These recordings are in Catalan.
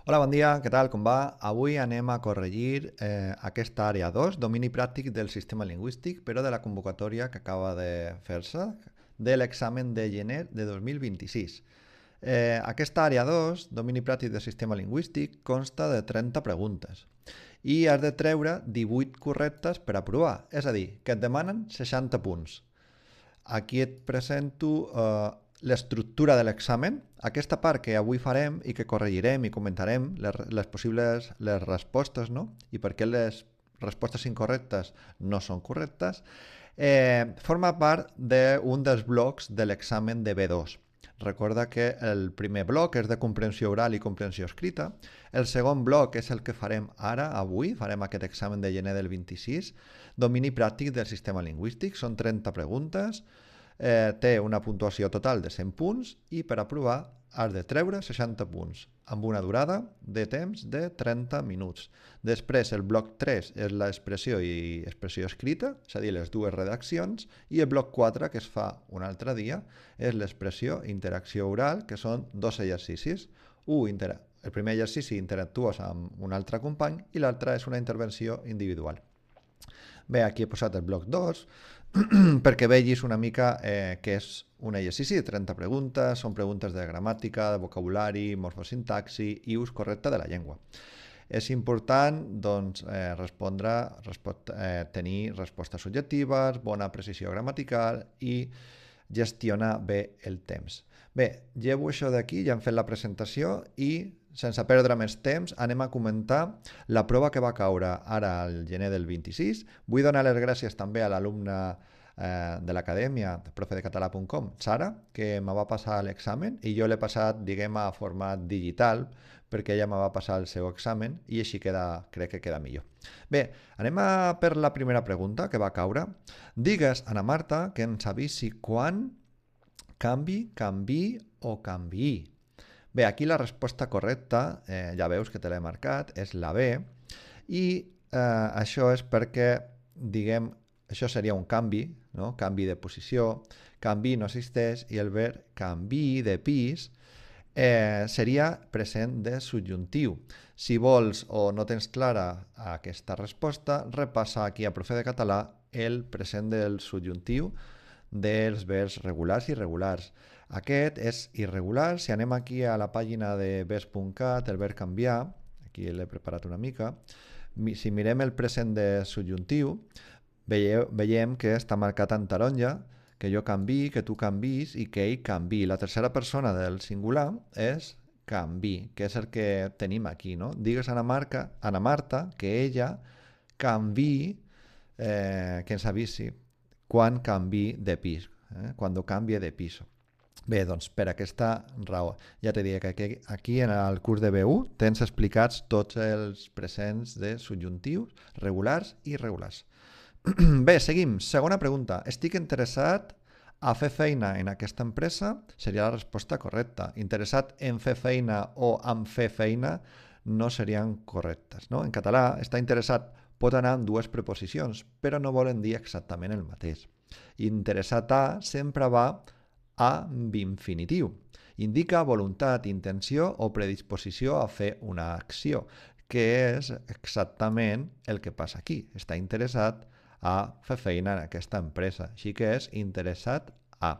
Hola, bon dia, què tal, com va? Avui anem a corregir aquesta àrea 2, domini pràctic del sistema lingüístic, però de la convocatòria que acaba de fer-se de l'examen de gener de 2026. Aquesta àrea 2, domini pràctic del sistema lingüístic, consta de 30 preguntes i has de treure 18 correctes per aprovar, és a dir, que et demanen 60 punts. Aquí et presento l'estructura de l'examen, aquesta part que avui farem i que corregirem i comentarem les possibles respostes, no? I per què les respostes incorrectes no són correctes, forma part d'un dels blocs de l'examen de B2. Recorda que el primer bloc és de comprensió oral i comprensió escrita. El segon bloc és el que farem ara, avui, farem aquest examen de gener del 26, domini pràctic del sistema lingüístic. Són 30 preguntes, té una puntuació total de 100 punts i per aprovar has de treure 60 punts, amb una durada de temps de 30 minuts. Després, el bloc 3 és l'expressió i expressió escrita, és a dir, les dues redaccions, i el bloc 4, que es fa un altre dia, és l'expressió i interacció oral, que són dos exercicis. El primer exercici interactues amb un altre company i l'altre és una intervenció individual. Bé, aquí he posat el bloc 2 perquè vegis una mica que és un exercici de 30 preguntes, són preguntes de gramàtica, de vocabulari, morfosintaxi i ús correcte de la llengua. És important doncs, tenir respostes subjectives, bona precisió gramatical i gestionar bé el temps. Bé, llevo això d'aquí, ja hem fet la presentació i sense perdre més temps, anem a comentar la prova que va caure ara al gener del 26. Vull donar les gràcies també a l'alumna de l'acadèmia, profedecatalà.com, Sara, que me va passar l'examen i jo l'he passat, diguem, a format digital perquè ella me va passar el seu examen i així crec que queda millor. Bé, anem per la primera pregunta que va caure. Digues, Ana Marta, que ens avisi quan canvi o canviï. Bé, aquí la resposta correcta, ja veus que te l'he marcat, és la B, i això és perquè, diguem, això seria un canvi, no? Canvi de posició, canvi no existeix, i el verb canviï de pis seria present de subjuntiu. Si vols o no tens clara aquesta resposta, repassa aquí a Profe de Català el present del subjuntiu dels verbs regulars i irregulars. Aquest és irregular. Si anem aquí a la pàgina de verbs.cat, el verb canviar, aquí l'he preparat una mica, si mirem el present de subjuntiu, veiem que està marcat en taronja, que jo canvi, que tu canvis i que ell canvi. La tercera persona del singular és canvi, que és el que tenim aquí, no? Digues a Ana Marta que ella canvi, que ens avisi quan canvi de pis, quan canvie de piso. Bé, doncs per aquesta raó. Ja t'he dit que aquí en el curs de B1 tens explicats tots els presents de subjuntius regulars i irregulars. Bé, seguim. Segona pregunta. Estic interessat a fer feina en aquesta empresa? Seria la resposta correcta. Interessat en fer feina o en fer feina no serien correctes, no? En català, estar interessat pot anar amb dues preposicions, però no volen dir exactament el mateix. Interessat a sempre va amb infinitiu. Indica voluntat, intenció o predisposició a fer una acció, que és exactament el que passa aquí. Està interessat a fer feina en aquesta empresa, així que és interessat a.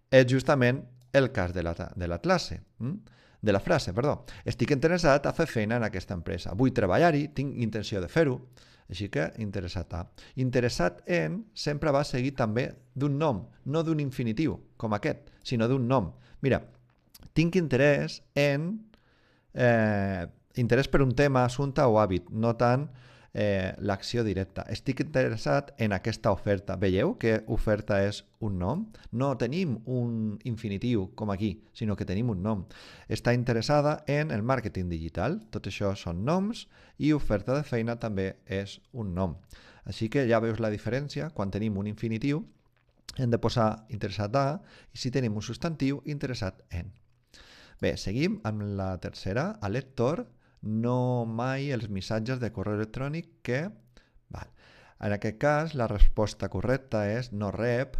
És justament el cas de la classe, de la frase, perdó. Estic interessat a fer feina en aquesta empresa. Vull treballar-hi, tinc intenció de fer-ho, així que interessat a. Interessat en sempre va seguir també d'un nom, no d'un infinitiu, com aquest, sinó d'un nom. Mira, tinc interès en interès per un tema, assumpte o hàbit, no tant l'acció directa. Estic interessat en aquesta oferta. Veieu que oferta és un nom? No tenim un infinitiu com aquí, sinó que tenim un nom. Està interessada en el màrqueting digital. Tot això són noms i oferta de feina també és un nom. Així que ja veus la diferència. Quan tenim un infinitiu hem de posar interessat a i si tenim un substantiu, interessat en. Bé, seguim amb la tercera. A lector no mai els missatges de correu electrònic que... Val. En aquest cas, la resposta correcta és no rep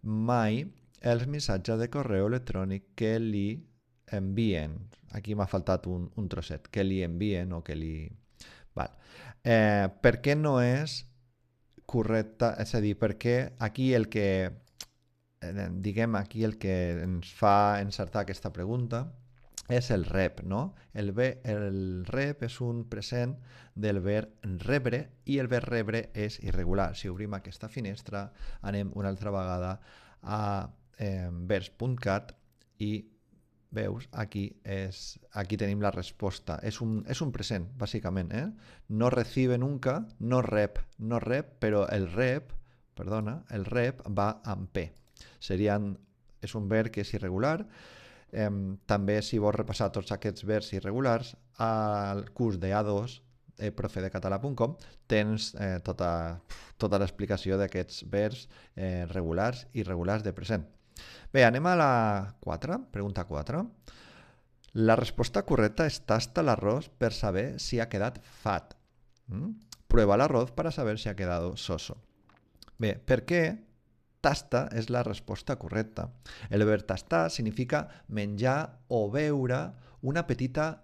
mai els missatges de correu electrònic que li envien. aquí m'ha faltat un trosset, que li envien o que li... Val. Per què no és correcte? És a dir, per què aquí el que, diguem, aquí el que ens fa encertar aquesta pregunta és el rep, no? El rep és un present del verb rebre i el verb rebre és irregular. Si obrim aquesta finestra, anem una altra vegada a verbs.cat i veus, aquí tenim la resposta. És un present, bàsicament. No recibe nunca, no rep, però el rep va amb P. És un verb que és irregular. També, si vols repassar tots aquests verbs irregulars, al curs de A2, profedecatalà.com, tens tota l'explicació d'aquests verbs regulars i irregulars de present. Bé, anem a la 4, pregunta 4. La resposta correcta és tasta l'arroz per saber si ha quedat fat. Prueba l'arroz para saber si ha quedado soso. Bé, per què tasta és la resposta correcta? El verb tastar significa menjar o beure una petita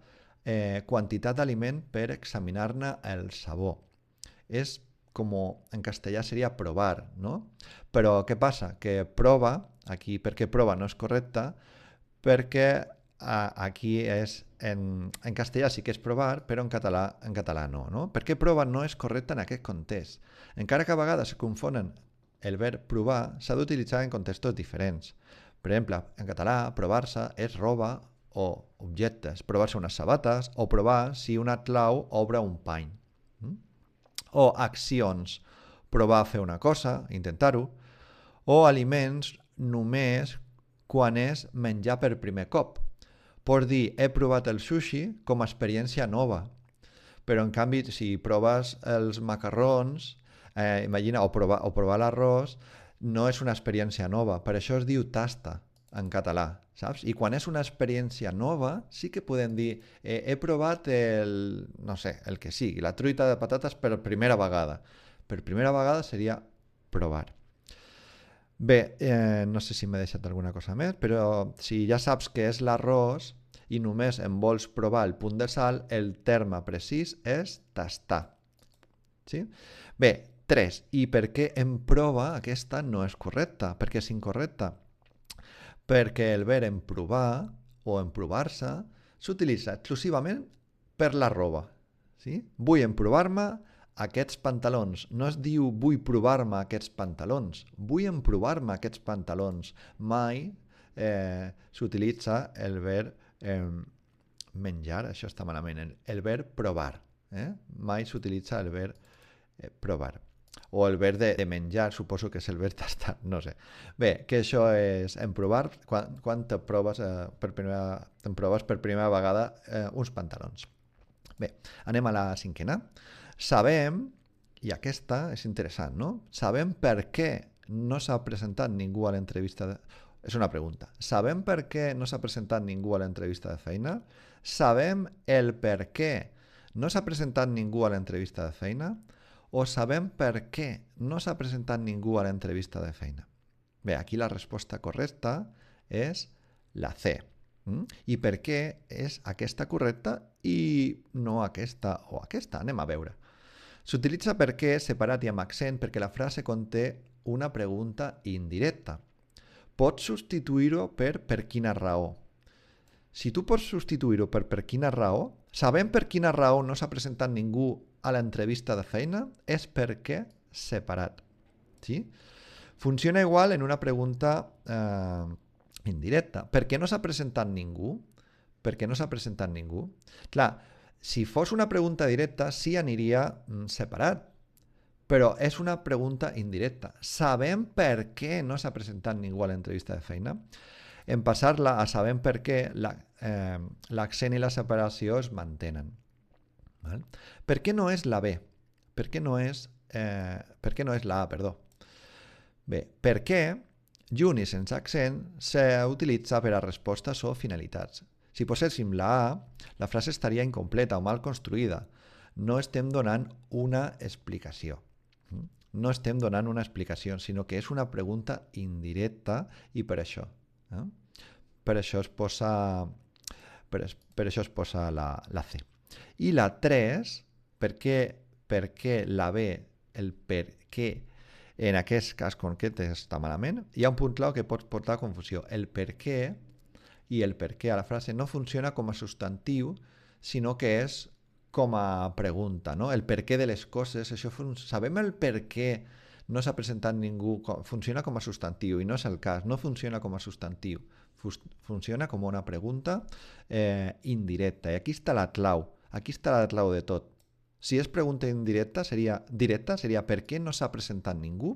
quantitat d'aliment per examinar-ne el sabor. És com en castellà seria provar, no? Però què passa? Que prova, aquí perquè prova no és correcta, perquè aquí en castellà sí que és provar, però en català no, no? Per què prova no és correcta en aquest context? Encara que a vegades es confonen el verb provar, s'ha d'utilitzar en contextos diferents. Per exemple, en català, provar-se és roba o objectes. Provar-se unes sabates o provar si una clau obre un pany. O accions, provar a fer una cosa, intentar-ho. O aliments només quan és menjar per primer cop. Pots dir, he provat el sushi com a experiència nova. Però en canvi, si proves els macarrons, imagina, o provar l'arròs, no és una experiència nova. Per això es diu tasta en català, saps? I quan és una experiència nova, sí que podem dir, he provat no sé, el que sigui, la truita de patates per primera vegada. Per primera vegada seria provar. Bé, no sé si m'he deixat alguna cosa més, però si ja saps què és l'arròs i només en vols provar el punt de sal, el terme precís és tastar. Sí? Bé, 3. I per què en prova aquesta no és correcta? Per què és incorrecta? Perquè el verb emprovar o emprovar-se s'utilitza exclusivament per la roba. Sí? Vull emprovar-me aquests pantalons. No es diu vull provar-me aquests pantalons. Vull emprovar-me aquests pantalons. Mai s'utilitza el verb menjar, això està malament, el verb provar. Mai s'utilitza el verb provar. O el verb de menjar, suposo que és el verb tastar, no sé. Bé, que això és emprovar quan t'emproves per primera vegada uns pantalons. Bé, anem a la 5a. Sabem, i aquesta és interessant, no? Sabem per què no s'ha presentat ningú a l'entrevista de... És una pregunta. Sabem per què no s'ha presentat ningú a l'entrevista de feina? Sabem el per què no s'ha presentat ningú a l'entrevista de feina? O sabem per què no s'ha presentat ningú a l'entrevista de feina? Bé, aquí la resposta correcta és la C. I per què és aquesta correcta i no aquesta o aquesta? Anem a veure. S'utilitza per què separat i amb accent perquè la frase conté una pregunta indirecta. Pots substituir-ho per quina raó. Si tu pots substituir-ho per quina raó, sabem per quina raó no s'ha presentat ningú a l'entrevista de feina, és perquè separat. Sí? Funciona igual en una pregunta indirecta. Per què no s'ha presentat ningú? Per què no s'ha presentat ningú? Clar, si fos una pregunta directa, sí aniria separat, però és una pregunta indirecta. Sabem per què no s'ha presentat ningú a l'entrevista de feina? En passar-la a sabem per què, l'accent i la separació es mantenen. Val? Per què no és la B? Per què no és la A, perdó? Bé, per què, junt i sense accent, s'utilitza per a respostes o finalitats. Si poséssim la A, la frase estaria incompleta o mal construïda. No estem donant una explicació. No estem donant una explicació, sinó que és una pregunta indirecta i per això. Per això per això es posa la C. I la 3, per què la B, el per què en aquest cas concret està malament, hi ha un punt clau que pot portar a confusió. El per què i el per què a la frase no funciona com a substantiu, sinó que és com a pregunta, no? El per què de les coses, sabem el per què no s'ha presentat ningú, funciona com a substantiu, i no és el cas, no funciona com a substantiu, funciona com una pregunta indirecta, i aquí està la clau de tot. Si és pregunta indirecta, directa seria per què no s'ha presentat ningú?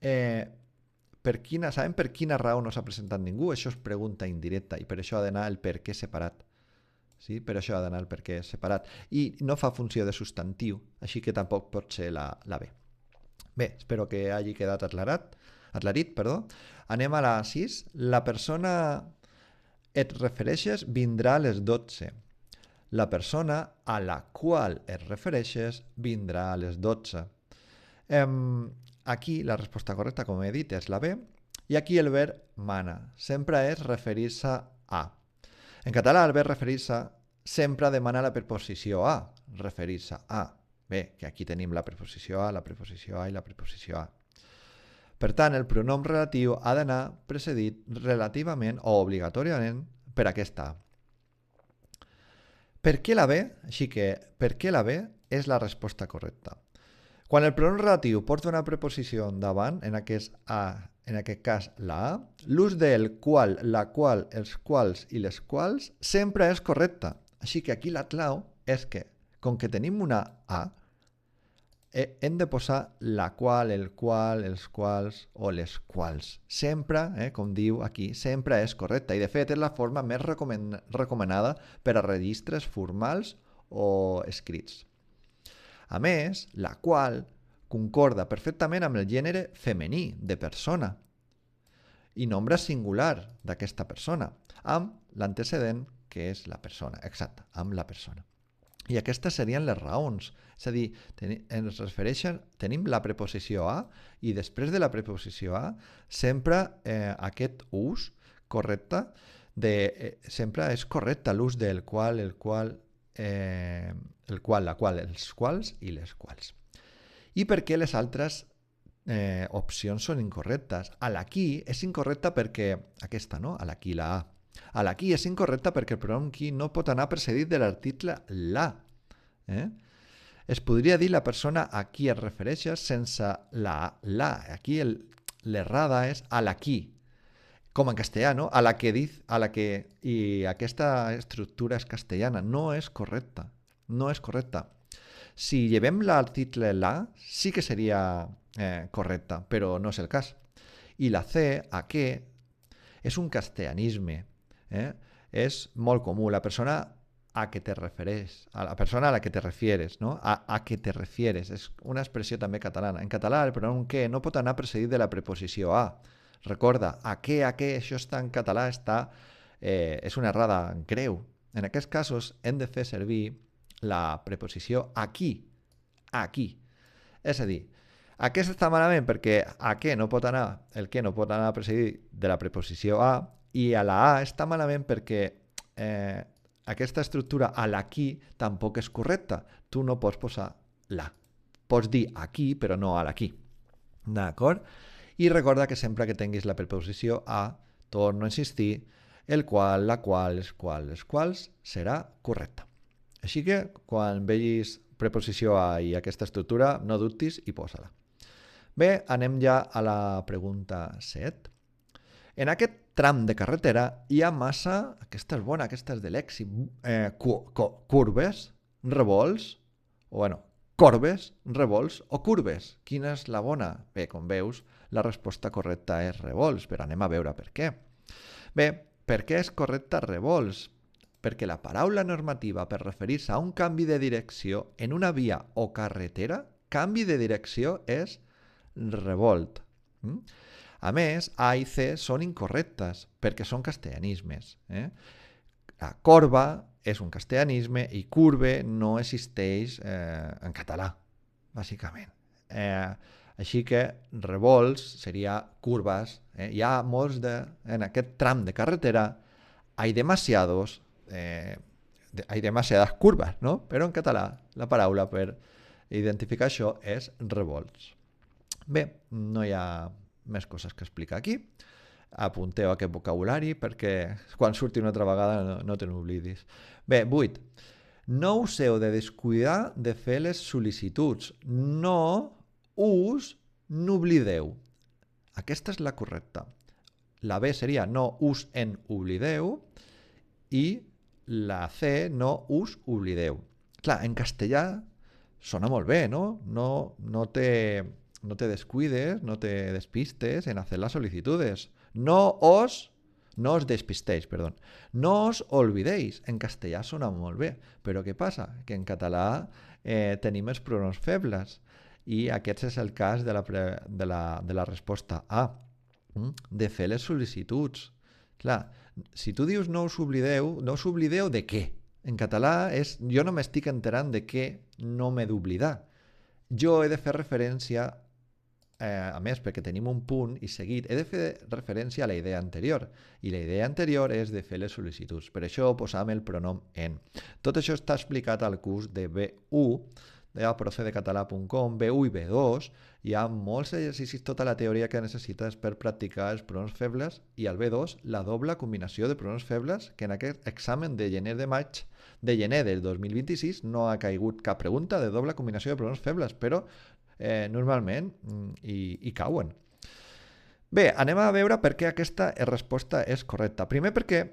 Sabem per quina raó no s'ha presentat ningú? Això és pregunta indirecta i per això ha d'anar el per què separat. Sí? Per això ha d'anar el per què separat. I no fa funció de substantiu, així que tampoc pot ser la B. Bé, espero que hagi quedat aclarit. Anem a la 6. La persona et refereixes vindrà a les 12. La persona a la qual et refereixes vindrà a les 12. Aquí la resposta correcta, com he dit, és la B. I aquí el verb mana. Sempre és referir-se a. En català, el verb referir-se sempre demana la preposició a. Referir-se a. Bé, que aquí tenim la preposició a, la preposició a i la preposició a. Per tant, el pronom relatiu ha d'anar precedit relativament o obligatòriament per aquesta a. Per què la B? Així que, per què la B és la resposta correcta. Quan el pronom relatiu porta una preposició davant, en aquest cas la A, l'ús del qual, la qual, els quals i les quals sempre és correcte. Així que aquí la clau és que, com que tenim una A, hem de posar la qual, el qual, els quals o les quals. Sempre, com diu aquí, sempre és correcta. I de fet és la forma més recomanada per a registres formals o escrits. A més, la qual concorda perfectament amb el gènere femení de persona i nombre singular d'aquesta persona, amb l'antecedent que és la persona, exacte, amb la persona. I aquestes serien les raons, és a dir, tenim la preposició a i després de la preposició a sempre aquest ús correcte, sempre és correcte l'ús del qual, el qual, la qual, els quals i les quals. I per què les altres opcions són incorrectes? A l'aquí és incorrecta perquè, aquesta, no? A l'aquí, la A. A l'aquí és incorrecta perquè el pronom qui no pot anar precedit de l'article la. Es podria dir la persona a qui es refereixes sense la. Aquí l'errada és a l'aquí. Com en castellà, no? A la que, i aquesta estructura és castellana. No és correcta. No és correcta. Si llevem l'article la, sí que seria correcta, però no és el cas. I la C, a què, és un castellanisme. És molt comú. La persona a què te refereix, a la persona a la que te refieres, no? A què te refieres. És una expressió també catalana. En català, el pronom que no pot anar precedit de la preposició a. Recorda, a què, això està en català, és una errada greu. En aquests casos hem de fer servir la preposició aquí. Aquí. És a dir, aquesta està malament perquè a què no pot anar, el que no pot anar precedit de la preposició a, i a la A està malament perquè aquesta estructura a l'aquí tampoc és correcta. Tu no pots posar la. Pots dir aquí, però no a l'aquí. D'acord? I recorda que sempre que tinguis la preposició a, torno a insistir, el qual, la qual, les quals serà correcta. Així que quan vegis preposició a i aquesta estructura, no dubtis i posa-la. Bé, anem ja a la pregunta 7. En aquest tram de carretera hi ha massa, aquesta és bona, aquesta és de lèxic, curves, revolts, corbes, revolts o curves. Quina és la bona? Bé, com veus, la resposta correcta és revolts, però anem a veure per què. Bé, per què és correcta revolts? Perquè la paraula normativa per referir-se a un canvi de direcció en una via o carretera, canvi de direcció és revolt. A més, A i C són incorrectes perquè són castellanismes. La corba és un castellanisme i curve no existeix en català, bàsicament. Així que revolts seria curvas. Hi ha molts en aquest tram de carretera, hay demasiados hay demasiades curves, no? Però en català la paraula per identificar això és revolts. Bé, no hi ha més coses que explicar aquí. Apunteu aquest vocabulari perquè quan surti una altra vegada no te n'oblidis. Bé, 8. No us heu de descuidar de fer les sol·licituds. No us n'oblideu. Aquesta és la correcta. La B seria no us en oblideu i la C no us oblideu. Clar, en castellà sona molt bé, ¿no? No te descuides, no te despistes en hacer las solicitudes. No os despistéis, perdón. No os olvidéis. En castellà sona molt bé. Però què passa? Que en català tenim els pronoms febles i aquest és el cas de la resposta A, de fer les sol·licituds. Clar, si tu dius no us oblideu de què? En català és jo no m'estic enterant de què no m'he d'oblidar. Jo he de fer referència, a més, perquè tenim un punt i seguit, he de fer referència a la idea anterior. I la idea anterior és de fer les sol·licituds. Per això posam el pronom en. Tot això està explicat al curs de B1, de profedecatalà.com, B1 i B2. Hi ha molts exercicis, tota la teoria que necessites per practicar els pronoms febles, i al B2 la doble combinació de pronoms febles, que en aquest examen de gener del 2026 no ha caigut cap pregunta de doble combinació de pronoms febles, però normalment hi cauen. Bé, anem a veure per què aquesta resposta és correcta. Primer perquè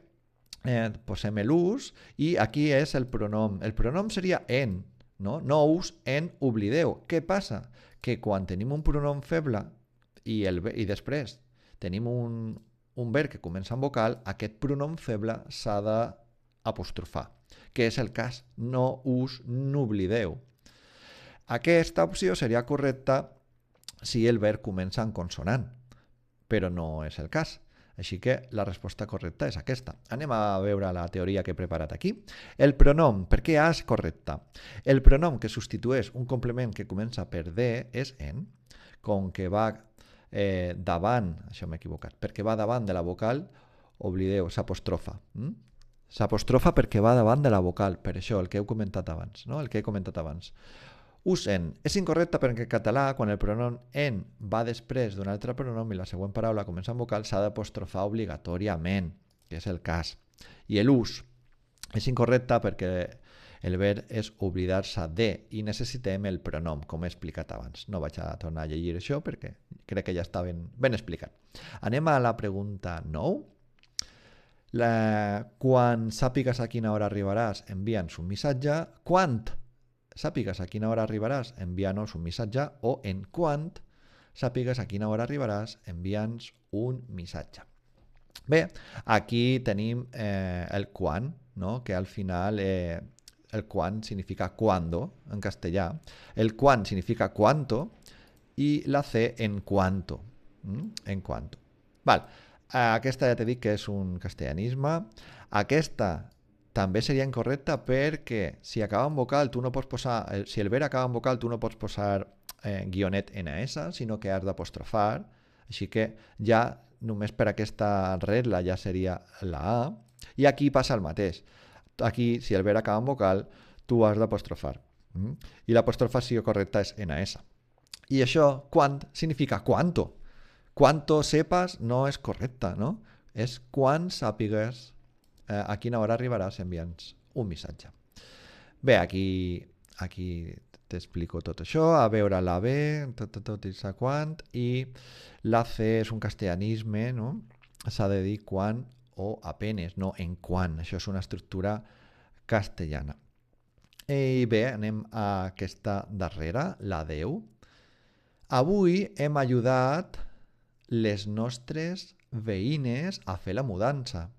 posem l'ús i aquí és el pronom. El pronom seria en, no? No us en oblideu. Què passa? Que quan tenim un pronom feble i després tenim un verb que comença amb vocal, aquest pronom feble s'ha d'apostrofar, que és el cas. No us n'oblideu. Aquesta opció seria correcta si el verb comença en consonant, però no és el cas. Així que la resposta correcta és aquesta. Anem a veure la teoria que he preparat aquí. El pronom, per què A és correcta? El pronom que substitueix un complement que comença per D és en, com que va davant, això m'he equivocat, perquè va davant de la vocal, oblideu, s'apostrofa. S'apostrofa perquè va davant de la vocal, per això el que heu comentat abans, no? El que he comentat abans. Us en. És incorrecte perquè en català, quan el pronom en va després d'un altre pronom i la següent paraula comença amb vocal, s'ha d'apostrofar obligatòriament, que és el cas. I l'ús és incorrecte perquè el verb és oblidar-se de i necessitem el pronom, com he explicat abans. No vaig a tornar a llegir això perquè crec que ja està ben explicat. Anem a la pregunta 9. Quan sàpigues a quina hora arribaràs, envia'ns un missatge. Quan sàpigues a quina hora arribaràs, envia'ns un missatge, o en quant sàpigues a quina hora arribaràs, envia'ns un missatge. Bé, aquí tenim el quan, no? Que al final el quan significa cuando en castellà, el quan significa cuánto i la C en cuanto. En cuanto. Val. Aquesta ja t'he dit que és un castellanisme. Aquesta també seria incorrecta perquè si acaba en vocal tu no pots posar, si el verb acaba en vocal tu no pots posar guionet NS, sinó que has d'apostrofar, així que ja només per aquesta regla ja seria la A, i aquí passa el mateix. Aquí, si el verb acaba en vocal, tu has d'apostrofar. I l'apostrofació correcta és NS. I això, quant, significa cuánto. Cuánto sepas no és correcta, no? És quan sàpigues a quina hora arribaràs, envia'ns un missatge. Bé, aquí t'explico tot això, a veure la B, tot i sa quant, i la C és un castellanisme, no? S'ha de dir quan o apenes, no en quan. Això és una estructura castellana. I bé, anem a aquesta darrera, la 10. Avui hem ajudat les nostres veïnes a fer la mudança.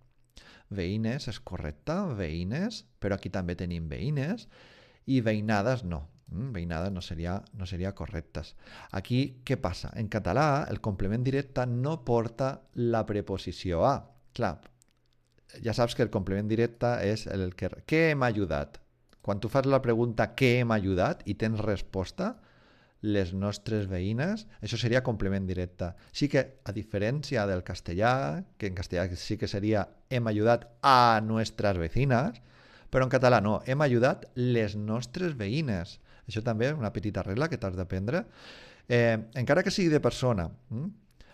Veïnes és correcte, veïnes, però aquí també tenim veïnes, i veïnades no. Veïnades no seria correctes. Aquí, què passa? En català, el complement directe no porta la preposició a. Clar, ja saps que el complement directe és el que... Què hem ajudat? Quan tu fas la pregunta què hem ajudat i tens resposta, les nostres veïnes, això seria complement directe. Sí que, a diferència del castellà, que en castellà sí que seria hem ajudat a nuestras vecinas, però en català no, hem ajudat les nostres veïnes. Això també és una petita regla que t'has d'aprendre. Encara que sigui de persona,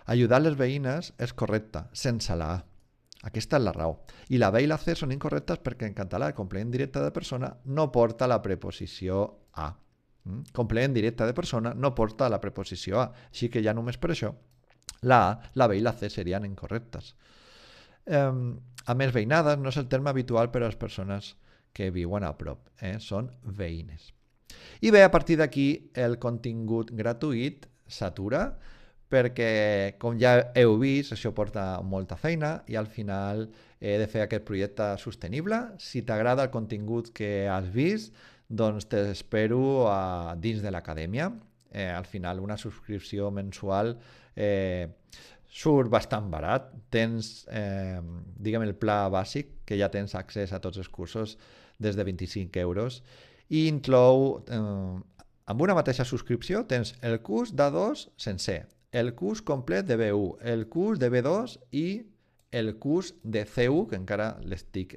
ajudar les veïnes és correcte, sense la A. Aquesta és la raó. I la B i la C són incorrectes perquè en català el complement directe de persona no porta la preposició a. Complement directe de persona no porta la preposició a. Així que ja només per això la A, la B i la C serien incorrectes. A més, veïnades no és el terme habitual per a les persones que viuen a prop. Són veïnes. I bé, a partir d'aquí el contingut gratuït s'atura perquè, com ja heu vist, això porta molta feina i al final he de fer aquest projecte sostenible. Si t'agrada el contingut que has vist, doncs t'espero dins de l'acadèmia. Al final una subscripció mensual surt bastant barat. Tens, diguem, el pla bàsic, que ja tens accés a tots els cursos des de 25 euros, i inclou, amb una mateixa subscripció, tens el curs d'A2 sencer, el curs complet de B1, el curs de B2 i el curs de C1, que encara l'estic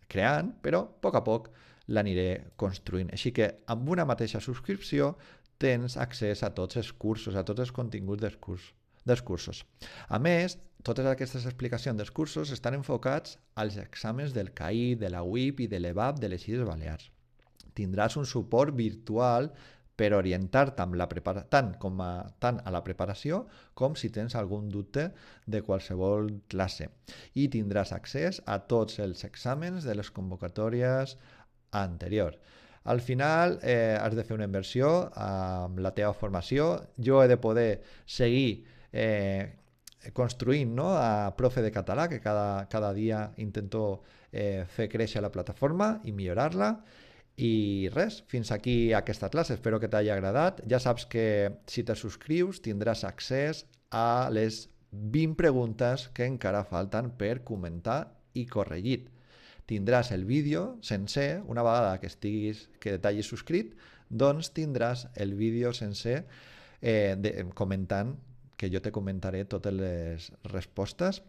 creant, però a poc l'aniré construint. Així que amb una mateixa subscripció tens accés a tots els cursos, a tots els continguts dels cursos. A més, totes aquestes explicacions dels cursos estan enfocats als exàmens del CAI, de la UIP i de l'EVAP de les Illes Balears. Tindràs un suport virtual per orientar-te tant a la preparació com si tens algun dubte de qualsevol classe. I tindràs accés a tots els exàmens de les convocatòries anteriors. Al final has de fer una inversió amb la teva formació. Jo he de poder seguir construint, no? A Profe de Català, que cada dia intento fer créixer la plataforma i millorar-la. I res, fins aquí aquesta classe, espero que t'hagi agradat. Ja saps que si te subscrius tindràs accés a les 20 preguntes que encara falten per comentar i corregir. Tindràs el vídeo sencer, una vegada que t'hagis subscrit, doncs tindràs el vídeo sencer comentant, que jo te comentaré totes les respostes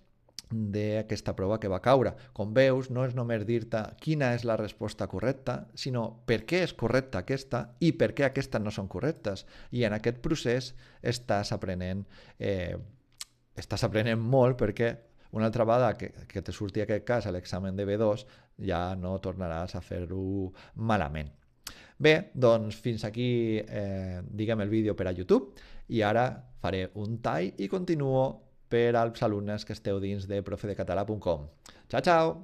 d'aquesta prova que va caure. Com veus, no és només dir-te quina és la resposta correcta, sinó per què és correcta aquesta i per què aquestes no són correctes. I en aquest procés estàs aprenent molt, perquè una altra vegada que te surti aquest cas a l'examen de B2 ja no tornaràs a fer-ho malament. Bé, doncs fins aquí diguem el vídeo per a YouTube i ara faré un tall i continuo per als alumnes que esteu dins de profedecatalà.com. Ciao, ciao!